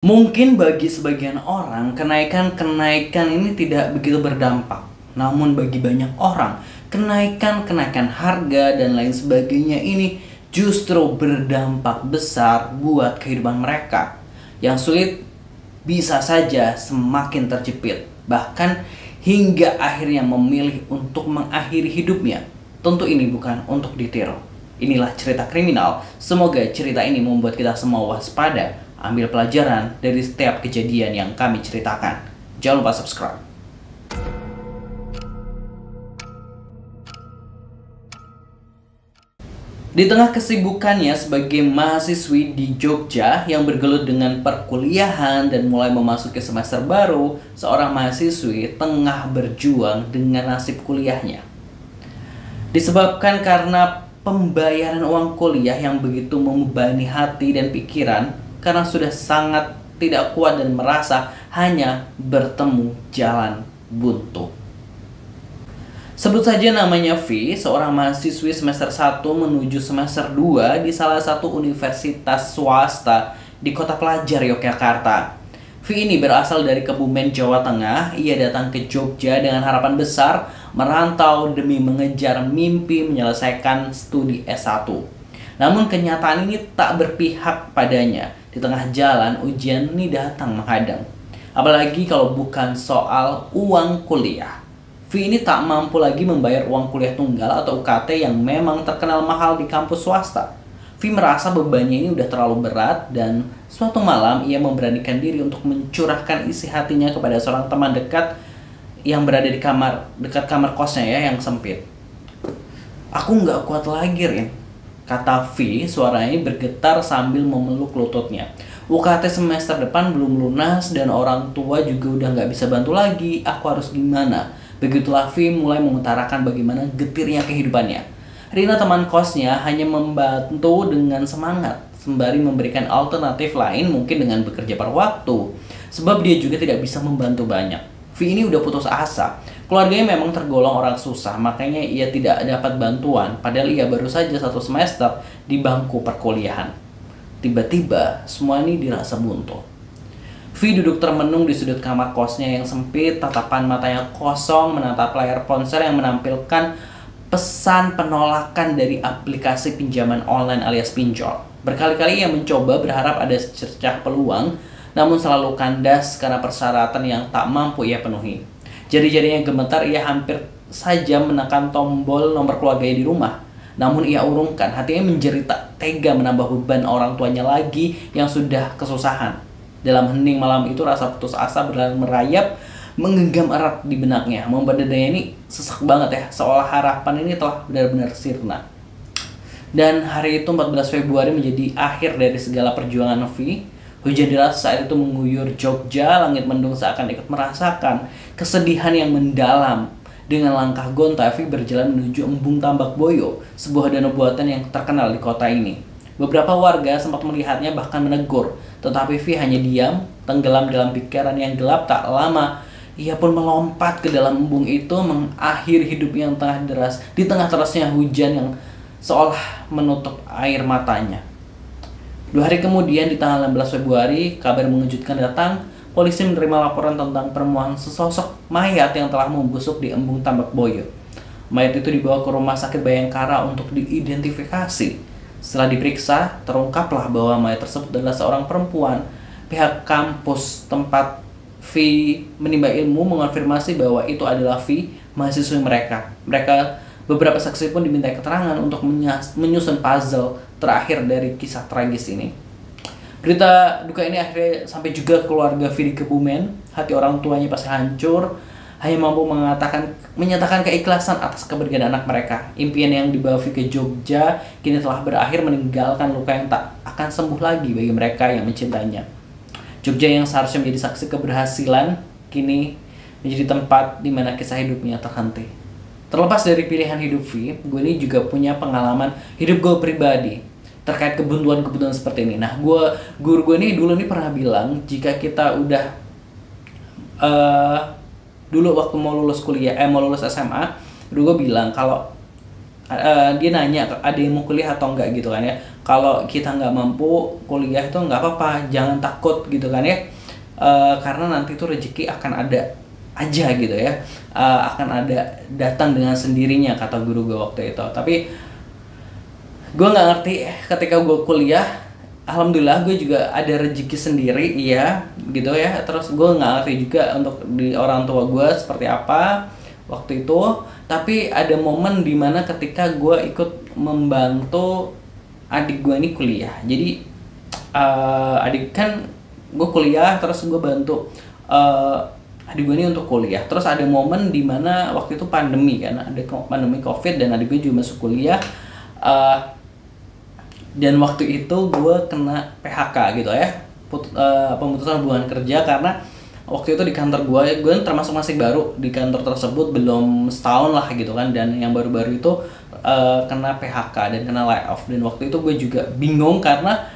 Mungkin bagi sebagian orang, kenaikan-kenaikan ini tidak begitu berdampak. Namun bagi banyak orang, kenaikan-kenaikan harga dan lain sebagainya ini justru berdampak besar buat kehidupan mereka. Yang sulit bisa saja semakin terjepit, bahkan hingga akhirnya memilih untuk mengakhiri hidupnya. Tentu ini bukan untuk ditiru. Inilah cerita kriminal. Semoga cerita ini membuat kita semua waspada, ambil pelajaran dari setiap kejadian yang kami ceritakan. Jangan lupa subscribe. Di tengah kesibukannya sebagai mahasiswi di Jogja yang bergelut dengan perkuliahan dan mulai memasuki semester baru, seorang mahasiswi tengah berjuang dengan nasib kuliahnya. Disebabkan karena pembayaran uang kuliah yang begitu membebani hati dan pikiran, karena sudah sangat tidak kuat dan merasa hanya bertemu jalan buntu. Sebut saja namanya V, seorang mahasiswi semester 1 menuju semester 2 di salah satu universitas swasta di kota pelajar Yogyakarta. V ini berasal dari Kebumen, Jawa Tengah. Ia datang ke Jogja dengan harapan besar merantau demi mengejar mimpi menyelesaikan studi S1. Namun kenyataan ini tak berpihak padanya. Di tengah jalan ujian ini datang menghadang. Apalagi kalau bukan soal uang kuliah. V ini tak mampu lagi membayar uang kuliah tunggal atau UKT yang memang terkenal mahal di kampus swasta. V merasa bebannya ini udah terlalu berat dan suatu malam ia memberanikan diri untuk mencurahkan isi hatinya kepada seorang teman dekat yang berada di dekat kamar kosnya ya yang sempit. "Aku nggak kuat lagi, Rin," kata V, suaranya bergetar sambil memeluk lututnya. "UKT semester depan belum lunas dan orang tua juga udah nggak bisa bantu lagi. Aku harus gimana?" Begitulah V mulai mengutarakan bagaimana getirnya kehidupannya. Rina, teman kosnya, hanya membantu dengan semangat, sembari memberikan alternatif lain mungkin dengan bekerja paruh waktu. Sebab dia juga tidak bisa membantu banyak. V ini udah putus asa. Keluarganya memang tergolong orang susah, makanya ia tidak dapat bantuan, padahal ia baru saja 1 semester di bangku perkuliahan. Tiba-tiba, semua ini dirasa buntu. V duduk termenung di sudut kamar kosnya yang sempit, tatapan matanya kosong menatap layar ponsel yang menampilkan pesan penolakan dari aplikasi pinjaman online alias pinjol. Berkali-kali ia mencoba berharap ada secercah peluang, namun selalu kandas karena persyaratan yang tak mampu ia penuhi. Jari-jarinya gemetar, ia hampir saja menekan tombol nomor keluarganya di rumah. Namun ia urungkan, hatinya menjerit tak tega menambah beban orang tuanya lagi yang sudah kesusahan. Dalam hening malam itu, rasa putus asa berlalu merayap, menggenggam erat di benaknya, membuat dadanya ini sesak banget ya, seolah harapan ini telah benar-benar sirna. Dan hari itu 14 Februari menjadi akhir dari segala perjuangan V. Hujan deras saat itu mengguyur Jogja, langit mendung seakan ikut merasakan kesedihan yang mendalam. Dengan langkah gonta, V berjalan menuju Embung Tambak Boyo, sebuah danau buatan yang terkenal di kota ini. Beberapa warga sempat melihatnya bahkan menegur, tetapi V hanya diam, tenggelam dalam pikiran yang gelap. Tak lama, ia pun melompat ke dalam embung itu, mengakhiri hidupnya yang di tengah derasnya hujan yang seolah menutup air matanya. 2 hari kemudian, di tanggal 16 Februari, kabar mengejutkan datang. Polisi menerima laporan tentang penemuan sesosok mayat yang telah membusuk di Embung Tambak Boyo. Mayat itu dibawa ke Rumah Sakit Bayangkara untuk diidentifikasi. Setelah diperiksa, terungkaplah bahwa mayat tersebut adalah seorang perempuan. Pihak kampus tempat V menimba ilmu mengonfirmasi bahwa itu adalah V, mahasiswi mereka. Beberapa saksi pun diminta keterangan untuk menyusun puzzle terakhir dari kisah tragis ini. Berita duka ini akhirnya sampai juga keluarga V di Kebumen. Hati orang tuanya pasti hancur, hanya mampu menyatakan keikhlasan atas kepergian anak mereka. Impian yang dibawa V ke Jogja kini telah berakhir, meninggalkan luka yang tak akan sembuh lagi bagi mereka yang mencintainya. Jogja yang seharusnya menjadi saksi keberhasilan, kini menjadi tempat di mana kisah hidupnya terhenti. Terlepas dari pilihan hidup V, gue ini juga punya pengalaman hidup gue pribadi terkait kebuntuan-kebuntuan seperti ini. Nah, guru gue ini dulu pernah bilang, jika kita udah dulu waktu mau lulus SMA, guru gue bilang kalau dia nanya ada yang mau kuliah atau enggak gitu kan ya. Kalau kita nggak mampu kuliah itu nggak apa-apa, jangan takut gitu kan ya. Karena nanti itu rezeki akan ada aja gitu ya. Akan ada datang dengan sendirinya, kata guru gue waktu itu. Tapi gue nggak ngerti ketika gue kuliah, alhamdulillah gue juga ada rezeki sendiri iya gitu ya. Terus gue nggak ngerti juga untuk di orang tua gue seperti apa waktu itu. Tapi ada momen dimana ketika gue ikut membantu adik gue ini kuliah. Jadi adik kan gue kuliah, terus gue bantu adik gue ini untuk kuliah. Terus ada momen dimana waktu itu pandemi kan, ada pandemi COVID dan adik gue juga masuk kuliah. Dan waktu itu gue kena PHK gitu ya, pemutusan hubungan kerja, karena waktu itu di kantor gue termasuk masih baru di kantor tersebut, belum setahun lah gitu kan. Dan yang baru-baru itu kena PHK dan kena layoff. Dan waktu itu gue juga bingung karena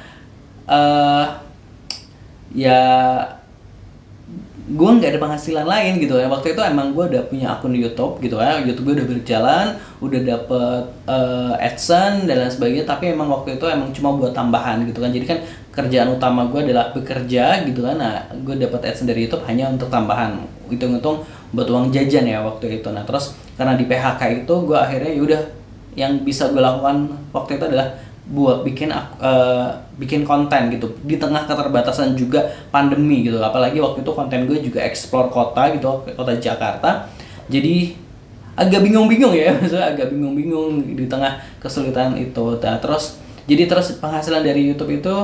ya gue nggak ada penghasilan lain gitu ya. Waktu itu emang gue udah punya akun di YouTube gitu ya, YouTube gue udah berjalan, udah dapet AdSense dan lain sebagainya. Tapi emang waktu itu emang cuma buat tambahan gitu kan. Jadi kan kerjaan utama gue adalah bekerja gitu kan. Nah gue dapet AdSense dari YouTube hanya untuk tambahan, hitung-hitung buat uang jajan ya waktu itu. Nah terus karena di PHK itu gue akhirnya yaudah, yang bisa gue lakukan waktu itu adalah buat bikin konten gitu di tengah keterbatasan juga pandemi gitu. Apalagi waktu itu konten gue juga explore kota gitu, kota Jakarta. Jadi agak bingung-bingung ya, maksudnya agak bingung-bingung di tengah kesulitan itu. Nah, terus penghasilan dari YouTube itu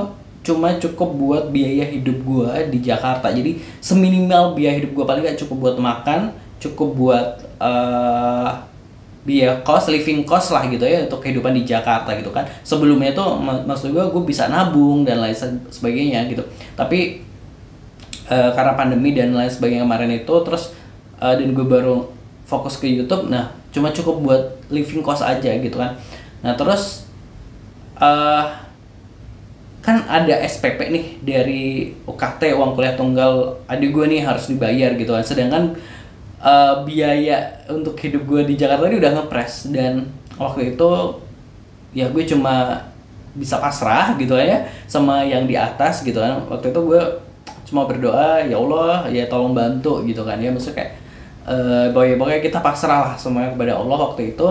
cuma cukup buat biaya hidup gue di Jakarta. Jadi seminimal biaya hidup gue, paling gak cukup buat makan, cukup buat biaya living cost lah gitu ya untuk kehidupan di Jakarta gitu kan. Sebelumnya tuh maksud gue bisa nabung dan lain sebagainya gitu. Tapi karena pandemi dan lain sebagainya kemarin itu, terus dan gue baru fokus ke YouTube, nah cuma cukup buat living cost aja gitu kan. Nah terus kan ada SPP nih dari UKT, uang kuliah tunggal adik gue nih harus dibayar gitu kan. Sedangkan biaya untuk hidup gue di Jakarta ini udah ngepres. Dan waktu itu ya gue cuma bisa pasrah gitu ya sama yang di atas gitu kan. Waktu itu gue cuma berdoa, ya Allah ya tolong bantu gitu kan ya. Maksudnya kayak pokoknya kita pasrah lah semuanya kepada Allah waktu itu.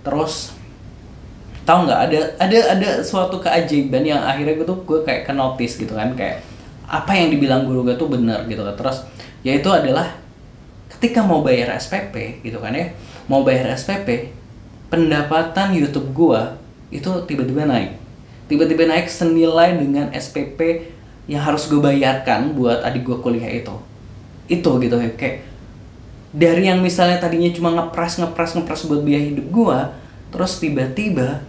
Terus tahu nggak, ada suatu keajaiban yang akhirnya gue kayak ke-notice gitu kan, kayak apa yang dibilang guru gue tuh benar gitu kan. Terus yaitu adalah ketika mau bayar SPP gitu kan ya, mau bayar SPP, pendapatan YouTube gua itu tiba-tiba naik senilai dengan SPP yang harus gue bayarkan buat adik gua kuliah itu gitu ya. Kayak dari yang misalnya tadinya cuma ngepres buat biaya hidup gua, terus tiba-tiba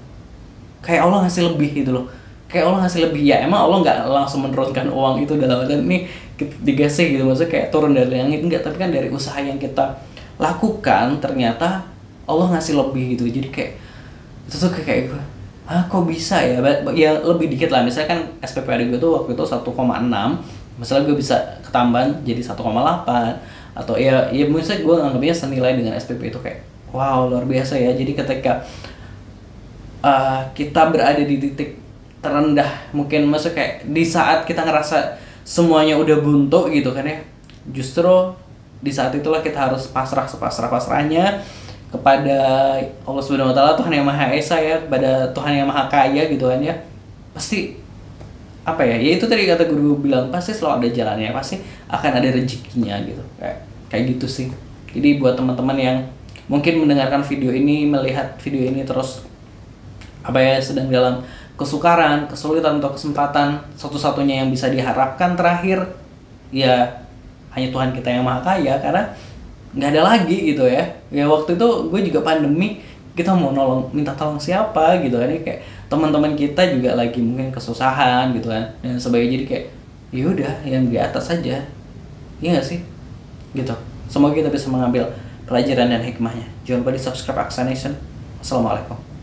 kayak Allah ngasih lebih gitu loh. Kayak Allah ngasih lebih, ya emang Allah nggak langsung menurunkan uang itu dalam artian ini dikasih gitu, maksudnya kayak turun dari langit, enggak, tapi kan dari usaha yang kita lakukan ternyata Allah ngasih lebih gitu. Jadi kayak itu tuh kayak gue, kok bisa ya? Ya lebih dikit lah, misalnya kan SPP adik gue tuh waktu itu 1,6, misalnya gue bisa ketambahan jadi 1,8, atau ya misalnya gue anggapnya senilai dengan SPP itu. Kayak wow, luar biasa ya. Jadi ketika kita berada di titik terendah mungkin, maksudnya kayak di saat kita ngerasa semuanya udah buntu gitu kan ya, justru di saat itulah kita harus pasrah sepasrah-pasrahnya kepada Allah Subhanahu wa taala, Tuhan yang Maha Esa ya, kepada Tuhan yang Maha Kaya gitu kan ya. Pasti apa ya itu tadi kata guru bilang, pasti selalu ada jalannya, pasti akan ada rezekinya gitu. Kayak gitu sih. Jadi buat teman-teman yang mungkin mendengarkan video ini, melihat video ini, terus apa ya, sedang dalam kesukaran, kesulitan atau kesempatan, satu-satunya yang bisa diharapkan terakhir ya hanya Tuhan kita yang Maha Kaya, karena nggak ada lagi gitu ya. Ya waktu itu gue juga pandemi, kita mau minta tolong siapa gitu kan ya, kayak teman-teman kita juga lagi mungkin kesusahan gitu kan dan sebagainya. Jadi kayak yaudah yang di atas saja, iya nggak sih gitu. Semoga kita bisa mengambil pelajaran dan hikmahnya. Jangan lupa di subscribe Aksa Nation. Assalamualaikum.